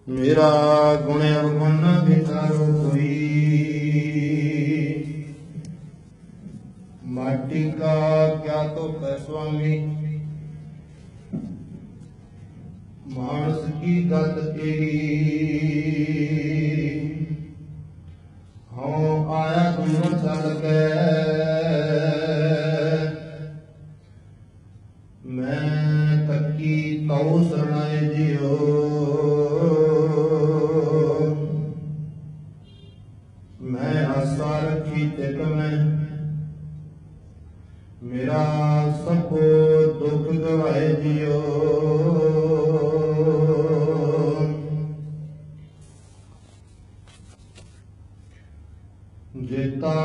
मेरा गुण अवगुण विचारो कोई, माटी का क्या तो स्वामी, मानस की गत तेरी। हाँ आया तुम चल के, मैं तकी तौ शरणाए जियो। मैं आशा रखी तिक में, मेरा सब दुख गवाए जियो। जेता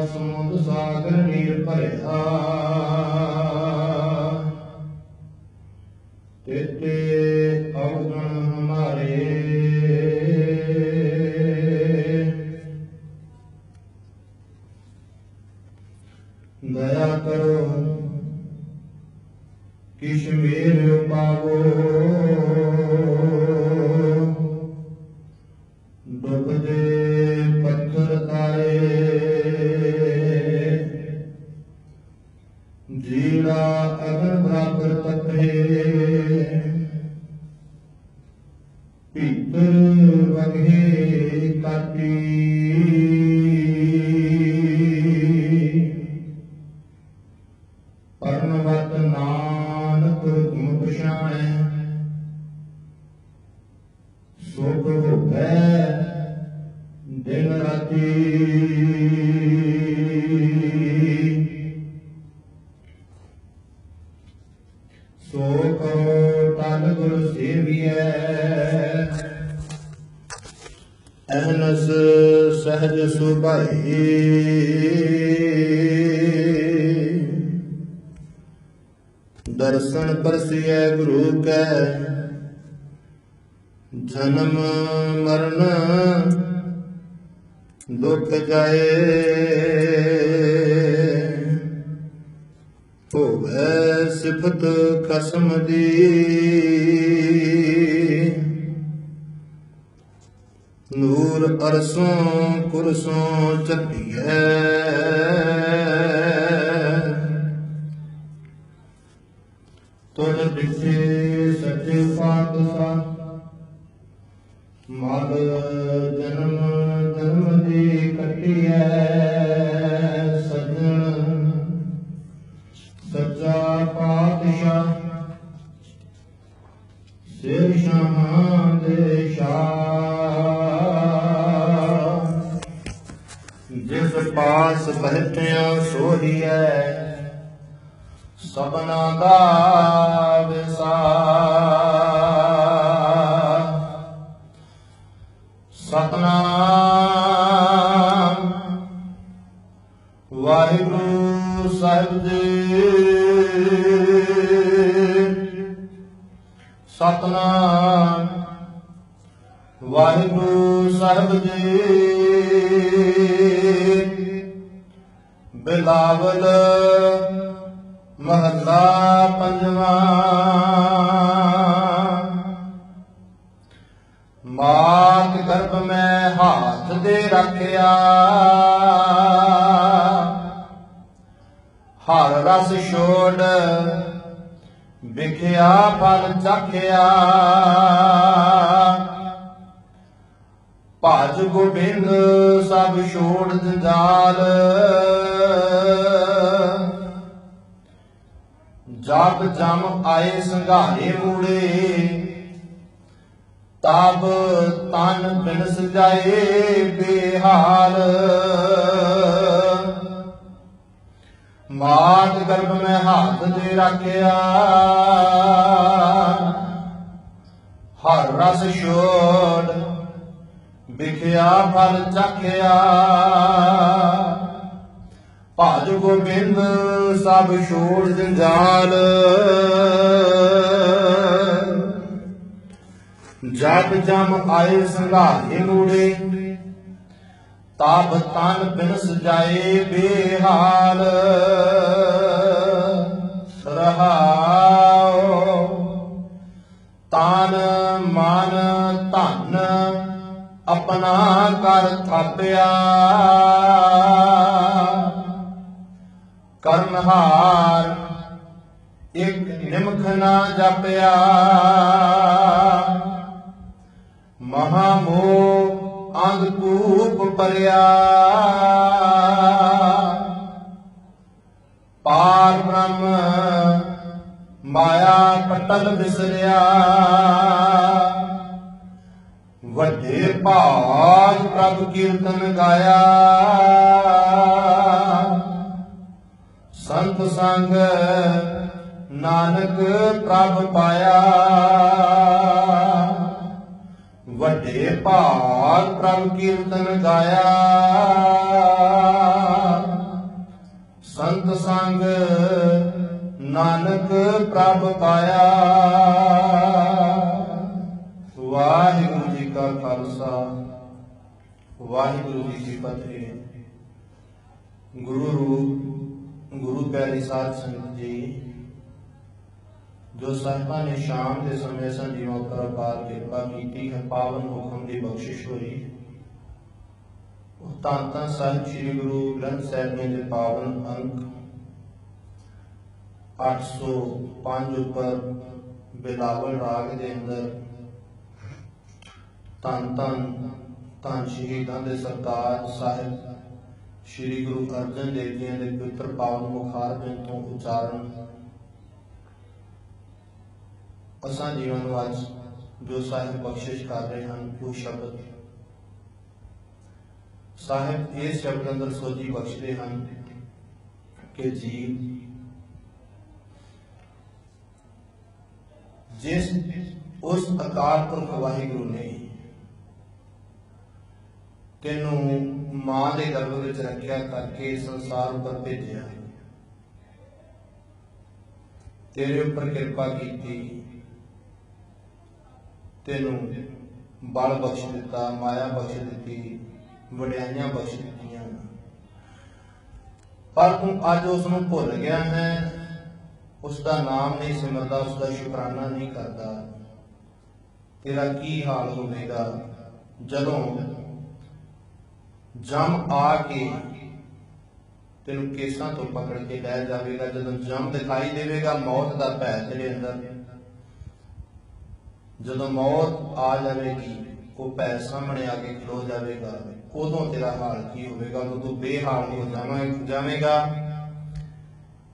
समुद्र सागर नीर भरिया, तेते अवगुण हमारे। दया करो किश मेरे पावो, दुख दे पत्थर तारे। जीड़ा अगर बराबर तपे, भीतर वगे काटी। परमवत नानक तुम पछाणै, सुख होवै दिन राती। सो करो तन गुर सेवियै, अहनस सहज सुभाई। दर्शन परसिए गुरु कै, जन्म मरण दुख जाए। होवै सिफत खसम दी, नूर अरसों कुरसों चपिए। तुझ दिखे सच्चे पातशाह, मग जन्म जन्म दी कटिए। सजन सच्चा पातशाह, सिर शाहां दे शाह। जिस पास बैठिया सोहिए, सबना दा विसार। सतनाम वाहिगुरु साहिब जी, सतनाम वाहिगुरु साहिब जी। बिलावल महला पंजवा। मात गर्भ में हाथ दे रखिया, हर रस छोड़ बिखिया फल चखिया। भज गोबिंद सब छोड़ जंजाल, जब जम आए संघारे मूड़े। तब तन बिनस जाए बेहाल, मात गर्भ में हाथ दे रखिया, हर रस छोड़ बिखिया फल चखिया। भज गोबिंद सब छोड़ जंजाल, जब जम आए संघारे मूड़े। तब तन बिनस जाए बेहाल। रहाओ तान मन ਧਨ ਆਪਣਾ ਕਰ ਥਾਪਿਆ। ਕਰਨਹਾਰ ਇੱਕ ਨਿਮਖ ਨਾ ਜਪਿਆ। ਮਹਾਮੋਹ ਅੰਧਕੂਪ ਭਰਿਆ। ਪਾਰ ਬ੍ਰਹਮ ਮਾਇਆ ਪਟਲ ਵਿਸਰਿਆ। ਵੱਡੇ ਭਾਗ ਪ੍ਰਭ ਕੀਰਤਨ ਗਾਇਆ। ਸੰਤ ਸੰਗ ਨਾਨਕ ਪ੍ਰਭ ਪਾਇਆ। ਵੱਡੇ ਭਾਗ ਪ੍ਰਭ ਕੀਰਤਨ ਗਾਇਆ। ਸੰਤ ਸੰਗ ਨਾਨਕ ਪ੍ਰਭ ਪਾਇਆ। ਵਾਹਿਗੁਰੂ ਜੀ ਕਾ ਖਾਲਸਾ ਵਾਹਿਗੁਰੂ ਜੀ ਕੀ ਫਤਿਹ। ਗੁਰੂ ਰੂਪ ਗੁਰੂ ਪਿਆਰੀ ਸਾਧ ਸੰਗਤ ਜੀ, ਜੋ ਸਾਹਿਬਾਂ ਨੇ ਸ਼ਾਮ ਦੇ ਸਮੇਂ ਸੰਜੀਵਾਂ ਉੱਪਰ ਅਪਾਰ ਕਿਰਪਾ ਕੀਤੀ ਹੈ, ਪਾਵਨ ਹੁਕਮ ਦੀ ਬਖਸ਼ਿਸ਼ ਹੋਈ। ਉਹ ਧੰਨ ਧੰਨ ਸਾਹਿਬ ਸ੍ਰੀ ਗੁਰੂ ਗ੍ਰੰਥ ਸਾਹਿਬ ਜੀ ਦੇ ਪਾਵਨ ਅੰਕ 805 ਉੱਪਰ ਬਿਲਾਵਲ ਰਾਗ ਦੇ ਅੰਦਰ ਧੰਨ ਧੰਨ ਧੰਨ ਸ਼ਹੀਦਾਂ ਦੇ ਸਰਤਾਜ ਸਾਹਿਬ ਸ੍ਰੀ ਗੁਰੂ ਅਰਜਨ ਦੇਵ ਜੀ ਦੇ ਪਵਿੱਤਰ ਪਾਵਨ ਮੁਖਾਰਬਿੰਦ ਤੋਂ ਉਚਾਰਨ ਅਸਾਂ ਜੀਵਨ ਨੂੰ ਅੱਜ ਜੋ ਸਾਹਿਬ ਬਖਸ਼ਿਸ਼ ਕਰ ਰਹੇ ਹਨ, ਉਹ ਸ਼ਬਦ ਸਾਹਿਬ ਇਸ ਸ਼ਬਦ ਅੰਦਰ ਸੋਝੀ ਬਖਸ਼ਦੇ ਹਨ ਕਿ ਜੀ ਜਿਸ ਉਸ ਅਕਾਲ ਪੁਰਖ ਵਾਹਿਗੁਰੂ ਨੇ ਤੈਨੂੰ ਮਾਂ ਦੇ ਗਰਭ ਵਿੱਚ ਰੱਖਿਆ ਕਰਕੇ ਸੰਸਾਰ ਉੱਪਰ ਭੇਜਿਆ, ਤੇਰੇ ਉੱਪਰ ਕਿਰਪਾ ਕੀਤੀ, ਤੈਨੂੰ ਬਲ ਬਖਸ਼ ਦਿੱਤਾ, ਮਾਇਆ ਬਖਸ਼ ਦਿੱਤੀ, ਵਡਿਆਈਆਂ ਬਖਸ਼ ਦਿੱਤੀਆਂ, ਪਰ ਤੂੰ ਅੱਜ ਉਸ ਨੂੰ ਭੁੱਲ ਗਿਆ ਹੈ, ਉਸ ਦਾ ਨਾਮ ਨਹੀਂ ਸਿਮਰਦਾ, ਉਸ ਦਾ ਸ਼ੁਕਰਾਨਾ ਨਹੀਂ ਕਰਦਾ। ਤੇਰਾ ਕੀ ਹਾਲ ਹੋਵੇਗਾ ਜਦੋਂ ਜਮ ਆ ਕੇ ਤੈਨੂੰ ਕੇਸਾਂ ਤੋਂ ਪਕੜ ਕੇ ਲੈ ਜਾਵੇਗਾ, ਜਦੋਂ ਜਮ ਦਿਖਾਈ ਦੇਵੇਗਾ, ਮੌਤ ਦਾ ਭੈ ਤੇਰੇ ਅੰਦਰ, ਜਦੋਂ ਮੌਤ ਆ ਜਾਵੇਗੀ, ਉਹ ਭੈ ਸਾਹਮਣੇ ਆ ਕੇ ਖਲੋ ਜਾਵੇਗਾ, ਉਦੋਂ ਤੇਰਾ ਹਾਲ ਕੀ ਹੋਵੇਗਾ? ਉਦੋਂ ਤੂੰ ਬੇਹਾਲ ਹੋ ਜਾਵੇਗਾ।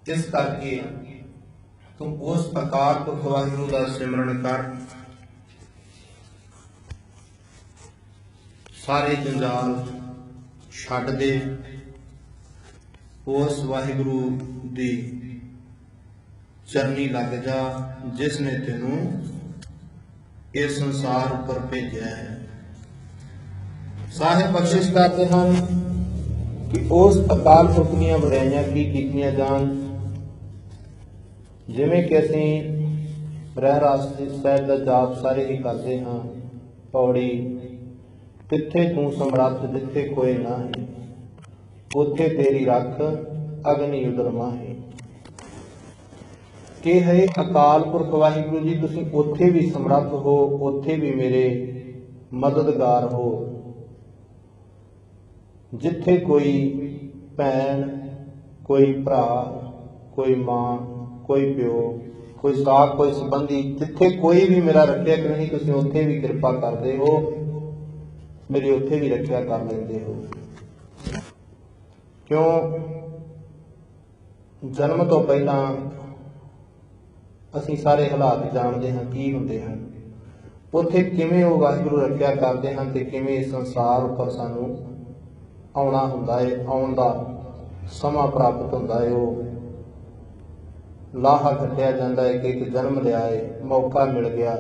ਇਸ ਕਰਕੇ ਤੂੰ ਉਸ ਅਕਾਲ ਪੁਰਖ ਵਾਹਿਗੁਰੂ ਦਾ ਸਿਮਰਨ ਕਰ। ਸਾਰੇ ਜੰਜਾਲ ਛੱਡ ਦੇ, ਉਸ ਵਾਹਿਗੁਰੂ ਦੀ ਚਰਨੀ ਲੱਗ ਜਾ ਜਿਸ ਨੇ ਤੈਨੂੰ ਇਸ ਸੰਸਾਰ ਉੱਪਰ ਭੇਜਿਆ ਹੈ। ਸਾਹਿਬ ਬਖਸ਼ਿਸ਼ ਕਰਦੇ ਹਨ ਕਿ ਉਸ ਅਕਾਲ ਪੁਰਖ ਦੀਆਂ ਵਡਿਆਈਆਂ ਕੀ ਕੀਤੀਆਂ ਜਾਣ। ਜਿਵੇਂ ਕਿ ਅਸੀਂ ਰਹਿਰਾਸ ਸਾਹਿਬ ਦਾ ਜਾਪ ਸਾਰੇ ਹੀ ਕਰਦੇ ਹਾਂ। ਪੌੜੀ ਤਿੱਥੇ ਤੂੰ ਸਮਰੱਥ ਜਿੱਥੇ ਕੋਈ ਨਾਹੀਂ, ਉੱਥੇ ਤੇਰੀ ਰੱਖ ਅਗਨੀ ਉਦਰ ਮਾਹੀ। ਕਿ ਹੈ ਅਕਾਲ ਪੁਰਖ ਵਾਹਿਗੁਰੂ ਜੀ, ਤੁਸੀਂ ਉੱਥੇ ਵੀ ਸਮਰੱਥ ਹੋ, ਉੱਥੇ ਵੀ ਮੇਰੇ ਮਦਦਗਾਰ ਹੋ। ਜਿੱਥੇ ਕੋਈ ਭੈਣ, ਕੋਈ ਭਰਾ, ਕੋਈ ਮਾਂ, ਕੋਈ ਪਿਓ, ਕੋਈ ਸਾਕ, ਕੋਈ ਸੰਬੰਧੀ, ਜਿੱਥੇ ਕੋਈ ਵੀ ਮੇਰਾ ਰੱਖਿਆ ਕਿ ਨਹੀਂ, ਤੁਸੀਂ ਉੱਥੇ ਵੀ ਕਿਰਪਾ ਕਰਦੇ ਹੋ, ਮੇਰੀ ਉੱਥੇ ਵੀ ਰੱਖਿਆ ਕਰ ਲੈਂਦੇ ਹੋ। ਕਿਉਂ? ਜਨਮ ਤੋਂ ਪਹਿਲਾਂ ਅਸੀਂ ਸਾਰੇ ਹਾਲਾਤ ਜਾਣਦੇ ਹਾਂ ਕੀ ਹੁੰਦੇ ਹਨ, ਉੱਥੇ ਕਿਵੇਂ ਉਹ ਵਾਹਿਗੁਰੂ ਰੱਖਿਆ ਕਰਦੇ ਹਨ ਤੇ ਕਿਵੇਂ ਇਸ ਸੰਸਾਰ ਉੱਪਰ ਸਾਨੂੰ ਆਉਣਾ ਹੁੰਦਾ ਹੈ, ਆਉਣ ਦਾ ਸਮਾਂ ਪ੍ਰਾਪਤ ਹੁੰਦਾ ਹੈ। ਉਹ ਲਾਹਾ ਕੱਟਿਆ ਜਾਂਦਾ ਹੈ ਕਿ ਇੱਕ ਜਨਮ ਲਿਆ ਹੈ, ਮੌਕਾ ਮਿਲ ਗਿਆ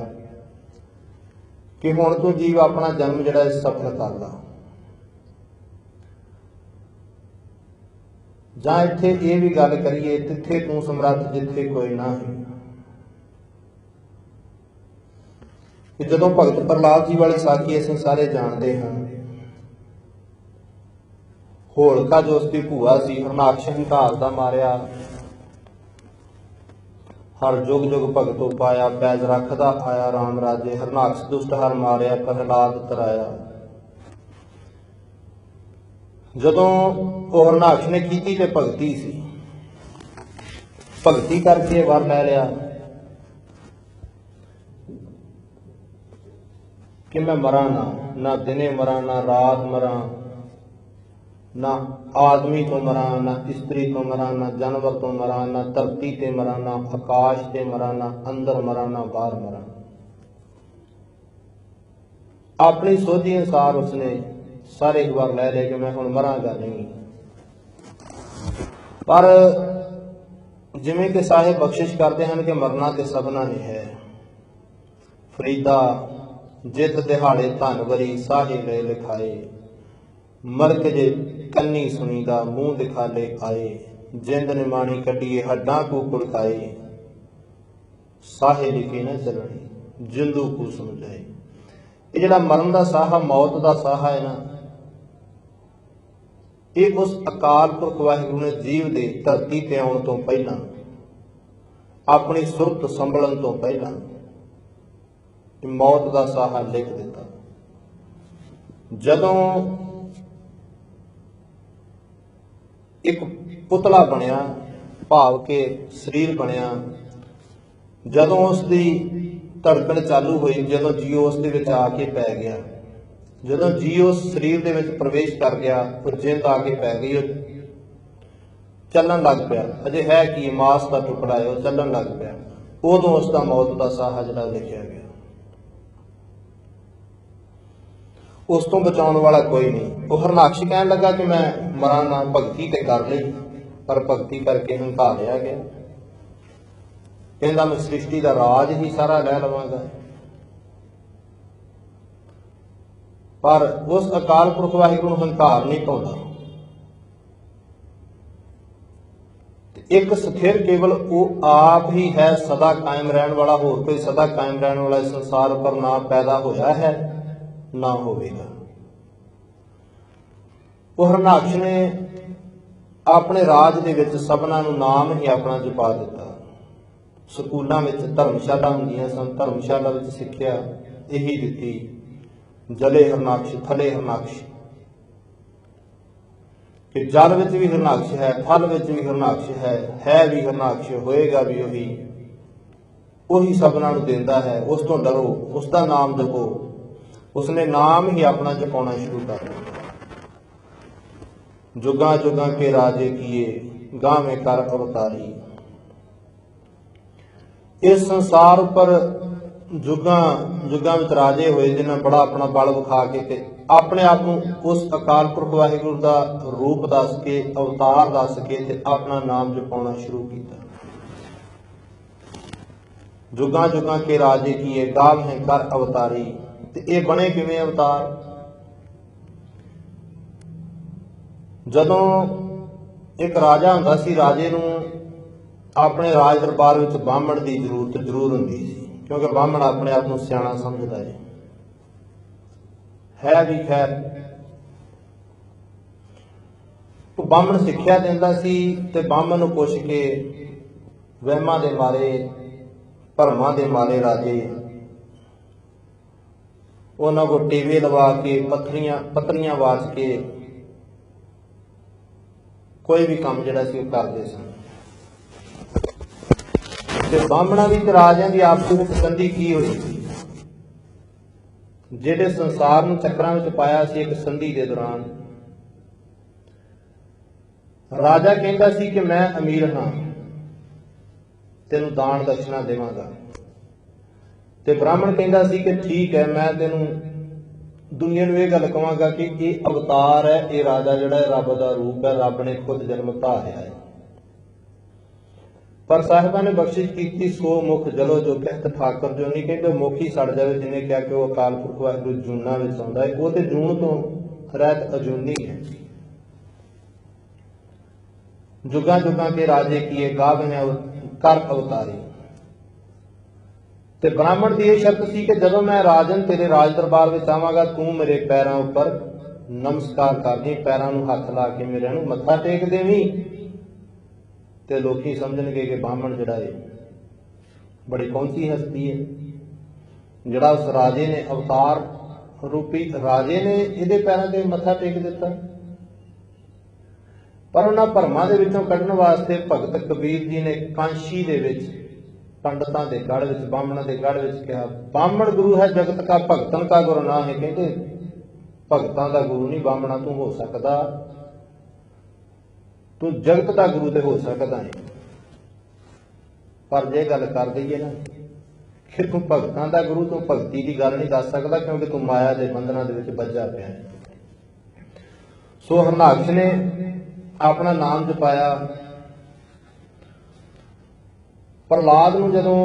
ਕਿ ਹੁਣ ਤੂੰ ਜੀਵ ਆਪਣਾ ਜਨਮ ਜਿਹੜਾ ਸਫਲ ਕਰ ਲਾ। ਜਾਂ ਇੱਥੇ ਇਹ ਵੀ ਗੱਲ ਕਰੀਏ, ਤਿੱਥੇ ਤੂੰ ਸਮਰੱਥ ਜਿੱਥੇ ਕੋਈ ਨਾ ਹੈ। ਕਿ ਜਦੋਂ ਭਗਤ ਪ੍ਰਹਲਾਦ ਜੀ ਵਾਲੀ ਸਾਖੀ ਅਸੀਂ ਸਾਰੇ ਜਾਣਦੇ ਹਾਂ, ਹੋਲਕਾ ਜੋ ਉਸਦੀ ਭੂਆ ਸੀ, ਹਰਨਾਕਸ਼ ਹੰਕਾਰ ਦਾ ਮਾਰਿਆ, हर जुग जुग भगतो पाया, पैज रखदा आया राम राजे, हरनाक्ष दुष्ट हर मारिया, प्रहलाद तराया। जदों ਉਹ हरनाक्ष ने कीती ते भगती सी, भगती करके वर लै लिया कि मैं मरा ना दिने मरा, ना रात मरा, ना आदमी तो मरा, ना स्त्री तो मरा, ना जानवर तो मरा, ना धरती ते मरा, ना आकाश ते मरा, ना अंदर मरा, ना बाहर मरा। अपनी सोची अनुसार उसने सारे एक बार लै लिया कि मैं हुण मरांगा नहीं। पर जिवें कि साहिब बख्शिश करते हैं कि मरना ते सबना ने है। फरीदा जित दिहाड़े धन वरी, साहे ले लिखाए, मरक जे कन्नी सुनीदा, मूँह दिखाले आए, जिंद निमाणी कटिए, हड्डां को कुड़काए, साहे लिखे न चलने, जिंदू को समझाए। ये जिहड़ा मरण दा साहा, मौत दा साहा है ना, ये उस अकाल पुरख वाहिगुरू ने जीव दे धरती ते आउण तो पहला, अपनी सुरत संभलन तो पहला मौत का साहा लिख दिता। जदों एक पुतला बनया, भाव के शरीर बनया, जदों उसकी धड़कन चालू हुई, जदों जीओ उस दे विच आके पै गया, जदों जीओ उस शरीर दे विच प्रवेश कर गया, तो जिंद आके पै गई, चलन लग पिया। अजे है कि मास का टुकड़ा है, वह चलन लग पिया। उदों उसका मौत का साहा जिहड़ा लिखिया गया। उस तो बचाने वाला कोई नहीं। वो हरनाक्ष कहन लगा कि मैं मरा ना, भगती ते कर ली, पर भगती करके हंका लिया गया। कहंदा मैं सृष्टि का राज ही सारा लै लवांगा। पर उस अकाल पुरख वाहिगुरू हंकार नहीं पाउंदा। एक स्थिर केवल वो आप ही है, सदा कायम रहने वाला। होर कोई सदा कायम रहने वाला इस संसार पर ना पैदा होया है ना होवेगा। वो हरनाक्ष ने अपने राज दे विच सबना नूं नाम ही अपना जपा दिता। स्कूलों में धर्मशाला होंदियां सन, धर्मशाला विच सिक्ख्या यही दिती, जले हरनाक्ष थले हरनाक्ष, कि जल विच भी हरनाक्ष है, थल विच भी हरनाक्ष है भी हरनाक्ष, होएगा भी उही सबना नूं देंदा है। उस तो डरो, उसका नाम जपो। उसने नाम ही अपना जपाना शुरू कर दिया। जुगा जुगा के राजे किए, गावे कर अवतारी। इस संसार पर जुगा जुगा विच राजे होए, जिन्हें बड़ा अपना बल विखा के अपने आप को उस अकाल पुरख वाहिगुरू का रूप दस के, अवतार दस के ते अपना नाम जपाना शुरू किया। जुगा जुगा के राजे किए, गावे कर अवतारी। ये बने किवें अवतार? जदों एक राजा हुंदा सी, राजे नूं अपने राज दरबार विच ब्राह्मण की जरूरत जरूर हुंदी सी, क्योंकि ब्राह्मण अपने आप को सियाणा समझदा है भी। खैर तो ब्राह्मण सिक्ख्या दिंदा सी, ते ब्राह्मण नूं पुछ के वहमां दे मारे, भरमां दे मारे राजे उन्हां को टेवे लवा के, पत्थरियां वाच के कोई भी काम जिहड़ा सी करदे सन। ते ब्राह्मणां दी ते राजियां दी आपस विच संधि की होई सी, जिहड़े संसार नूं चक्रां विच पाया सी। एक संधि दे दौरान राजा कहंदा सी कि मैं अमीर हां, तेनूं दान दक्षिणा देवांगा। ते ब्राह्मण कहंदा सी कि ठीक है, मैं तेनूं दुनिया नूं इह गल कहांगा कि यह अवतार है, यह राजा जिहड़ा रब दा रूप है, रब ने खुद जन्म धारिया है। पर साहिबां ने बख्शिश की, सो मुख जलो जो कहत ठाकर जो नहीं कहते मुख ही सड़ जाए। जिन्हें कहा कि वह अकाल पुरख वाहिगुरू जूना में आउंदा है, वो तो जून तो रहत अजूनी है। जुगा जुगा के राजे किए, गावे कर अवतारी। ते ब्राह्मण की यह शर्त सी कि जदों मैं राजन तेरे राज दरबार में आवांगा, तू मेरे पैरों उपर नमस्कार कर दी, पैरों नूं हथ ला के मेरे नूं मत्था टेक देवीं, ते लोकी समझणगे कि ब्राह्मण जिहड़ा है बड़ी पहुंची हस्ती है। जिहड़ा उस राजे ने अवतार रूपी राजे ने इहदे पैरों ते मत्था टेक दिता, पर उन्हां भरमां दे विचों कढण वास्ते भगत कबीर जी ने कांशी दे विच पंडितां दे गढ़ विच बामणां दे गढ़ विच कहा, बामण गुरु है जगत का, भगतन का गुरु ना है। कहते भगतां दा गुरु नहीं बामणा तू हो सकदा, तू जगत का गुरु तो हो सकदा है। पर जे गल कर दईए ना कि तू भगतां दा गुरु, तू भगती की गल नहीं दस सकदा, क्योंकि तू माया के बंधनां दे विच बज्झा पिया है। सो हरनाक्ष ने अपना नाम जपाया। प्रहलाद नूं जदों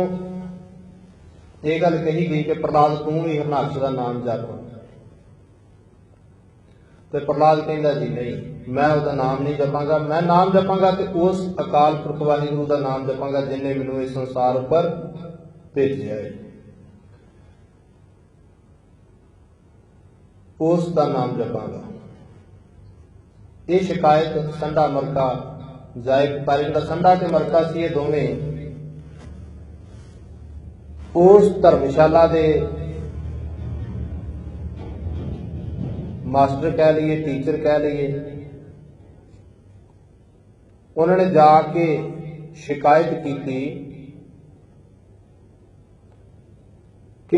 ये गल कही गई कि प्रहलाद तू भी हरनाक्ष का नाम जप, तो प्रहलाद कहता जी नहीं, मैं उसका नाम नहीं जपांगा, मैं नाम जपांगा तो उस अकाल पुरख वाहिगुरू का नाम जपांगा जिन्हें मैनू इस संसार उपर भेजा है, उसका नाम जपांगा। ये शिकायत संडा मरका जाए पर जिहड़ा संडा ते मरका सी, ये दोवें उस धर्मशाला दे मास्टर कह लीए, टीचर कह लीए, उन्होंने जाके शिकायत की थी कि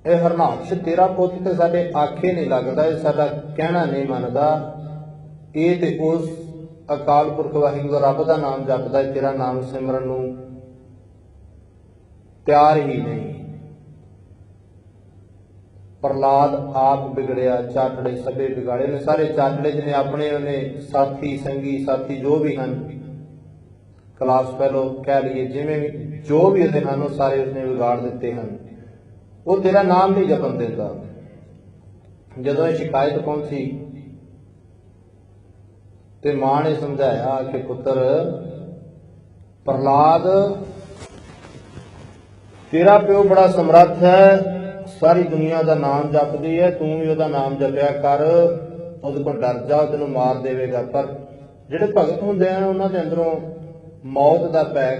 यह हरनाक्ष तेरा पुत तो साडे आखे नहीं लगता, यह साडा कहना नहीं मनता, ये तो उस अकाल पुरख वाहिगुरू रब का नाम जपदा, तेरा नाम सिमरन नूं तैयार ही नहीं। प्रहलाद आप बिगड़िया, चाटड़े सबे बिगाड़े ने, सारे चाटड़े जिन्हें अपने उन्हें साथी संगी साथी जो भी हैं, क्लास फेलो कह लीए, जिमें भी जो भी उसके हैं सारे उसने बिगाड़ दिते हैं। वो तेरा नाम नहीं जपन देता। जदों ये शिकायत पहुंची तो मां ने समझाया कि पुत्र प्रहलाद, तेरा प्यो बड़ा समर्थ है, सारी दुनिया का नाम जपदी है, तू भी उसका नाम जपया कर, उहदे कोल डर जा, तेनों मार देवेगा। पर जिहड़े भगत हुंदे हैं उन्हां दे अंदरों मौत का भै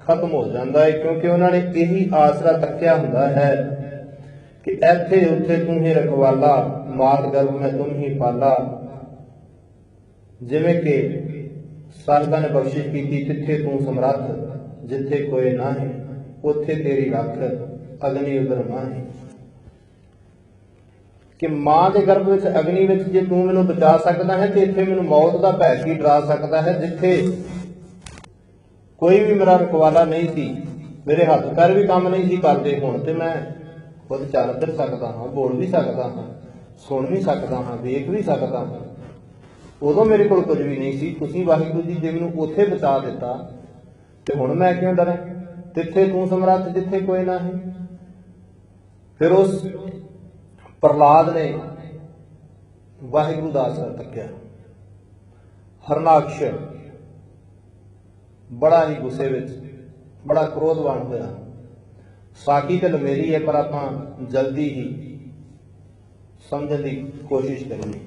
खत्म हो जाता है, क्योंकि उन्होंने यही आसरा तकिया हुंदा है कि इत्थे उत्थे तू ही रखवाला, मात गर्भ में तुम ही पाला। जिवें कि साधकां ने बख्शिश की, तिथे तू समर्थ, जिथे कोई ना है उत्थे तेरी रख, अग्नि उधर माहे। कि मां के गर्भ में अग्नि में जे तू मैनू बचा सकता है, तो इत्थे मैनू मौत का भै की डरा सकता है, जिथे कोई भी मेरा रखवाला नहीं सी, मेरे हाथ पैर भी काम नहीं सी करते, हुण ते मैं खुद चल फिर सकता हाँ, बोल भी सकता हाँ, सुन भी सकता हाँ, देख भी सकता हाँ। उदों मेरे को कुछ भी नहीं सी, तुसीं वाहिगुरू जी जे मैनू उत्थे बचा दिता, ते हुण मैं क्यों डरां, तिथे तू समर्थ जिथे कोई ना है। फिर उस प्रहलाद ने वाहिगुरू दा आसरा तकिया। हरनाक्ष बड़ा ही गुस्से विच, बड़ा क्रोधवान होया। साकी तो लमेरी है, पर आपां जल्दी ही समझने की कोशिश करिए।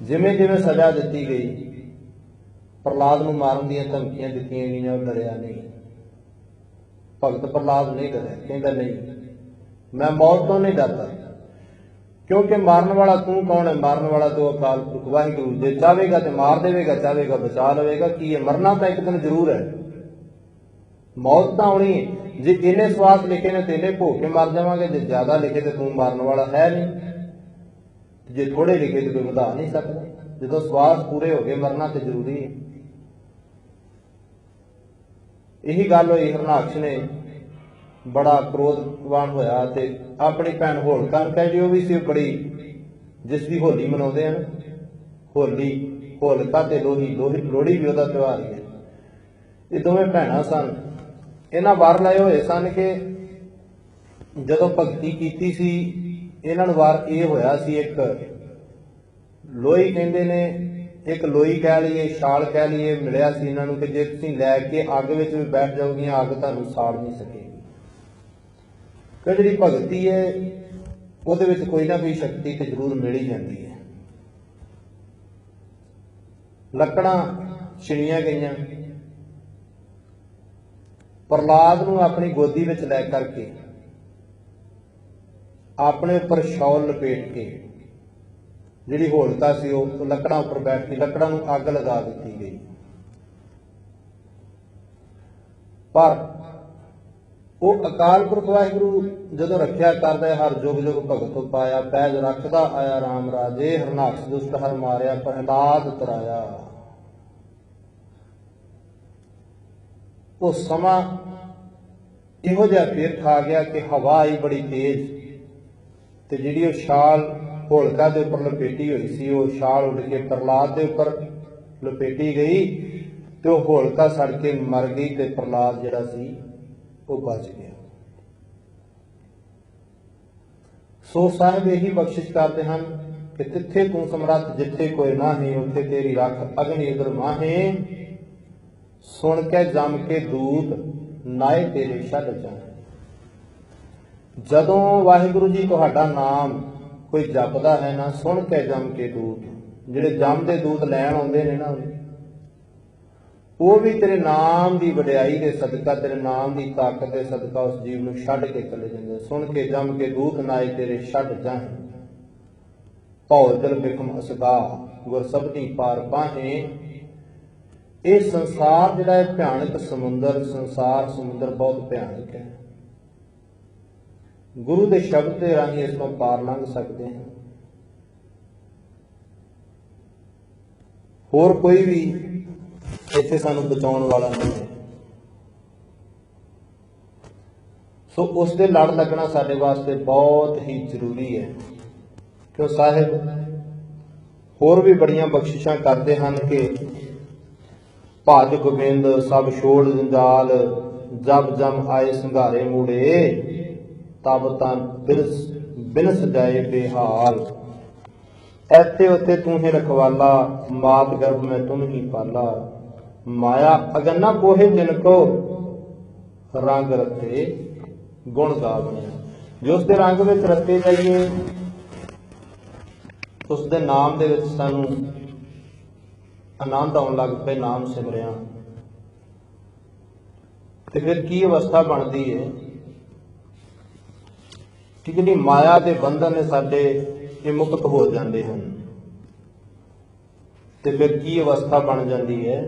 जिमें जिमें सजा दी गई, प्रहलाद नूं मारन दीयां धमकियां दित्तियां गईयां, डरिया नहीं। भगत प्रहलाद नहीं डरिया, कहंदा नहीं मैं मौत तो नहीं डरता, क्योंकि मारन वाला तू कौन है, मारन वाला तो अकाल पुरख वाहिगुरू, जे चाहेगा तो मार देगा, चाहेगा बचा लवेगा। की है, मरना तो एक दिन जरूर है, मौत तो आनी है। जे इन्हें श्वास लिखे ने तो इन्हें भोग के मर जावांगे, जे ज्यादा लिखे तो तू मारन वाला है नहीं, जे थोड़े लिखे तो कोई वधा नहीं सकता। जो श्वास पूरे हो गए मरना तो जरूरी है। यही गल हुई, हरनाक्ष ने बड़ा क्रोधवान होया ते अपनी भैन होलिका कह जी, भी सी बड़ी, जिसकी होली मनाते हैं, होली होलिका ते लोही, लोहड़ी भी वह त्योहार है। ये दोवें भैन सन, इन्हां वार लाए हुए सन कि जदों भगती कीती सी, इन्हां नूं वार ये होया सी, एक लोही कहंदे ने, एक लोई कह लीए, छाल कह लीए, मिलिया सी इन्हां नूं कि जे तुसीं लै के अग विच भी बैठ जाओगियां, अग तुहानूं साड़ नहीं सकेगी। कि जिहड़ी भगती है ਉਹਦੇ ਵਿੱਚ कोई ना कोई शक्ति तो जरूर मिल ही जाती है। लकड़ां छिड़ियां गईयां, प्रहलाद नूं अपनी गोदी विच लै करके अपने उपर शॉल लपेट के जिहड़ी होलका सी वो लकड़ां उपर बैठ के लकड़ां नूं अग लगा दित्ती गई। पर वो अकाल पुरख वाहिगुरू जदों रखिया करदा हर जुग जुग भगत पाया, पैज रखदा आया राम राजे, हरनाक्ष दुष्ट हर मारिया, प्रहलाद तराया। वो समा इहो जिहा फिर खा गया कि हवा आई बड़ी तेज ते जिहड़ी वो शाल होलका दे उपर लपेटी हुई सी, वो शाल उड़ के प्रहलाद दे उपर लपेटी गई ते वो होलका सड़ के मर गई ते प्रहलाद जिहड़ा सी वो बच गया। सो साहिब यही बख्शिश करते हैं कि तिथे तू समरथ जिथे कोई नाहे, उथे तेरी रख अग्नि उदर माहे, सुन के जम के दूत नाए तेरे छड़ जाए। जदों वाहिगुरू जी तुहाडा नाम कोई जपदा है ना, सुन के जम के दूत, जिहड़े जम दे दूत लैण आउंदे ने ना, वो भी तेरे नाम की वडियाई के सदका, तेरे नाम की ताकत के सदका उस जीव नूं छड्ड के चले जांदे। सुन के जम के दूत नाए तेरे छड्ड जाए, भौल जल बिखम असगा गुर सबनी पार पाहे। ये संसार जिहड़ा है भयानक समुंदर, संसार समुंदर बहुत भयानक है। गुरु के शब्द के राही इस तो पार लंघ सकते हैं। होर कोई भी इत्थे सानू बचाउण वाला नहीं है। सो उसके लड़ लगना साडे वास्ते बहुत ही जरूरी है। क्यों साहिब होर भी बड़ियां बख्शिशां करते हैं कि भज गोबिंद सब छोड़ जंजाल, जब जम आए संघारे मूड़े, तब तन बिनस जाए बेहाल। ऐथे उथे तू ही रखवाला, मात गर्भ में तुम ही पाला, माया अगन्ना पोहे जिनको, रंग रते गुण गावने। जो उसके रंग में रते जाइए, उसके नाम दे विच सानू आनंद आउण लग पे नाम सिमरिया, ते फिर की अवस्था बनती है कि जिहड़ी माया के बंधन ने साडे ये मुक्त हो जाते हैं, तो फिर की अवस्था बन जाती है।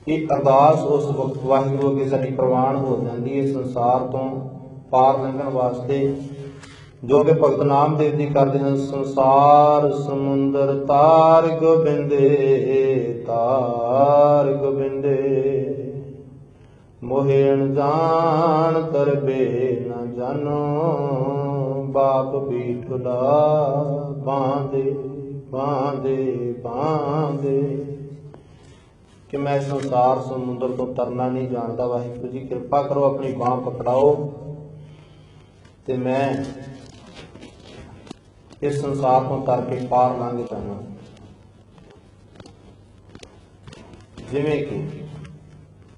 ये अरदास उस वक्त वाहिगुरू अगे साडी प्रवान हो जाती है संसार तो पार लंघण वास्ते। जो कि भगत नामदेव जी करते हैं, संसार समुंदर तार गोबिंदे, तार गोबिंदे, मोहे अनजान तरबे न जानो, बाप बीठुला बांधे बांधे बांधे। कि मैं संसार समुंदर तो तरना नहीं जानता, वाहिगुरू जी कृपा करो अपनी बांह पकड़ाओ ते मैं इस संसार को तर के पार लंघ जाना। जिवें कि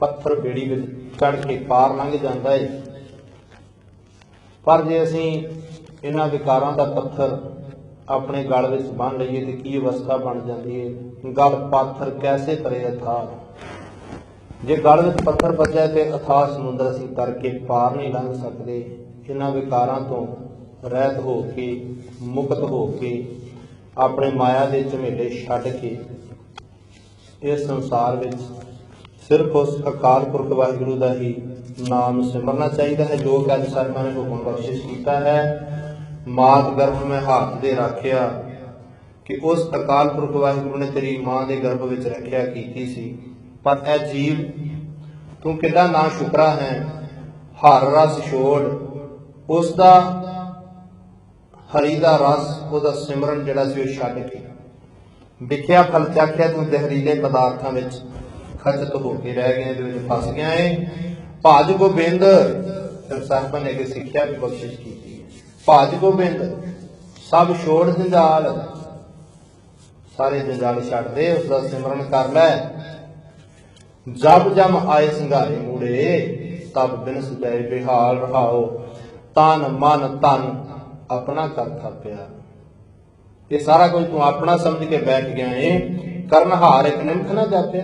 पत्थर बेड़ी विच चढ़ के पार लंघ जाता है, पर जे असीं इन्हां विकारां दा पत्थर अपने गल विच बन लईए तो की अवस्था बन जाती है। गल पाथर कैसे तरे अथाह। जे गल विच पत्थर फसिया तो अथाह समुंदर असीं तर के पार नहीं लंघ सकते। इन्हां विकारां तो रहत हो के, मुक्त हो के, अपने माया के झमेले छड्ड के इस संसार विच सिर्फ उस अकाल पुरख वाहिगुरू का ही नाम सिमरना चाहिए है, जो कि अज साहिबां ने हुक्म बख्शिश किया है। मात गर्भ में हाथ दे रखिया कि उस अकाल पुरख वाहिगुरू ने तेरी मां के गर्भ विच रखिया की सी। पर ऐ जीव तू किड्डा ना शुकरा है, हर रस छोड़ उसका हरी दा रस, उसका सिमरन जिहड़ा सी ओह छड्ड के विख्या फल चाखिया तू जहरीले पदार्थां विच खचत होके रह गया, फस गया है। भज गोबिंद साहिबां ने अगे सिक्ख्या भी बख्शिश की, भज गोबिंद सब छोड़ जंजाल, सारे जंजाल छड्ड दे, उसका सिमरन कर लै। जब जम आए संघारे मूड़े, तब बिनस जाए बेहाल रहाओ। तन मन धन अपना कर थापिया। ये सारा कुछ तू अपना समझ के बैठ गया है, करनहार एक निमख ना जापे।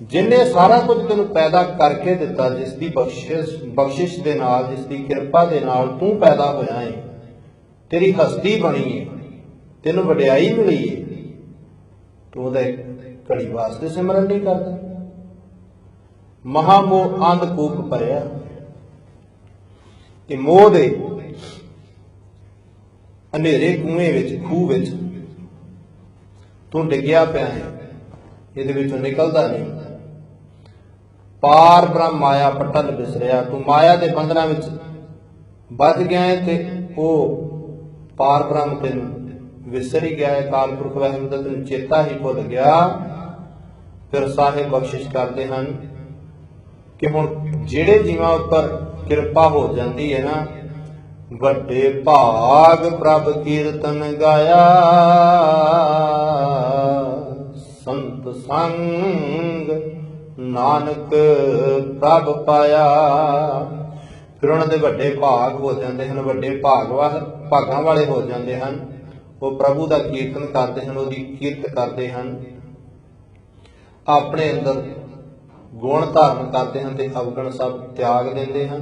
जिन्हें सारा कुछ तेन पैदा करके दिता, जिसकी बख्शिश दे नाल, जिसकी किरपा दे नाल तू पैदा होया है, तेरी हस्ती बनी है, तेन वडियाई मिली है, तू उहदा घड़ी वास्ते सिमरन नहीं करता। महामोह अंधकूप भरिया, ते मोह दे अंधेरे कुएं विच, खूह विच तू डिग्या पिया है, इहदे विचों निकलदा नहीं। पार ब्रह्म माया पटल बिसरिया, तू माया के बंधना विच बच गया है, ते ओ पार ब्रह्म तेन विसर ही गया है। काल पुरख वाहिगुरू दा तेन चेता ही भुल गया। फिर साहिब बख्शिश करते हैं कि हुण जिहड़े जीवां उपर किरपा हो जाती है ना, वड्डे भाग प्रभ कीर्तन गाया, संत संग नानक प्रभ पाया। फिर उन्होंने वड्डे भाग हो जाते हैं, वड्डे भागां वाले हो जाते हैं। वो प्रभु का कीर्तन करते हैं, उसकी कीर्त करते हैं, अपने अंदर गुण धारण करते हैं, ते अवगुण सब त्याग देते हैं।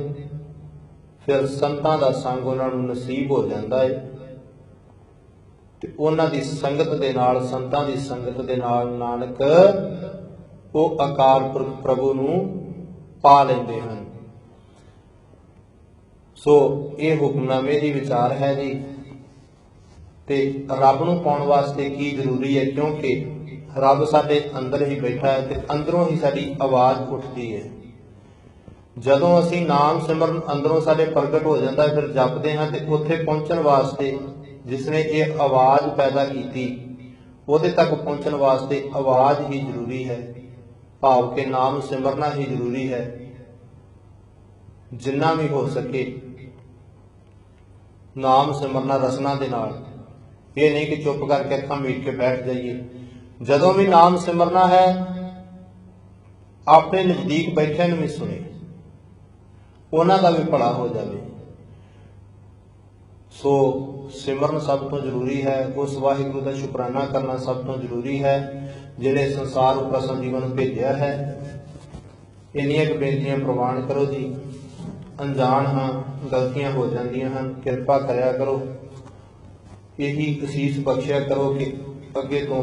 फिर संतां दा संग उन्होंने नसीब हो जाता है, ते उन्हां दी संगत दे नाल, संतां दी संगत दे नाल नानक वो अकाल पुरख प्रभु नूं पा लेंदे हैं। सो ये हुक्मनामे दी विचार है जी। ते रब नूं पाउण वास्ते की जरूरी है, क्योंकि रब साडे अंदर ही बैठा है, ते अंदरों ही साडी आवाज़ उठती है। जदों असीं नाम सिमरन अंदरों साडे प्रगट हो जाता है, फिर जपते हैं, ते उत्थे पहुंचण वास्ते जिसने ये आवाज़ पैदा की, उहदे तक पहुंचण वास्ते आवाज़ ही जरूरी है, भाव के नाम सिमरना ही जरूरी है। जिन्ना भी हो सके नाम सिमरना रसना दे नाल, ये नहीं कि चुप करके अखां मीट के बैठ जाइए। जदों भी नाम सिमरना है, अपने नजदीक बैठे भी सुने, उन्हां दा भी भला हो जाए। सो सिमरन सब तो जरूरी है, उस वाहिगुरू का शुकराना करना सब तो जरूरी है जिन्हें संसार उपर असां जीवन भेजा है। इन्नियां बेनतियां प्रवान करो जी। अनजान हाँ, गलतियां हो जांदियां हैं, किरपा करया करो, यही असीस बख्शिया करो कि अगे तो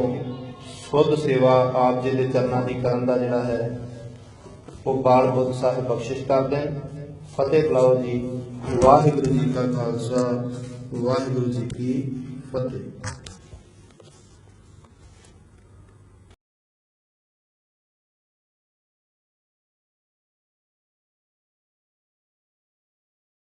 शुद्ध सेवा आप जी के चरणों की करन दा जिहड़ा है वो बाल बुद्ध साहिब बख्शिश कर दें। फतेह बुलाओ जी। वाहिगुरू जी का खालसा, वाहिगुरू जी की फतेह।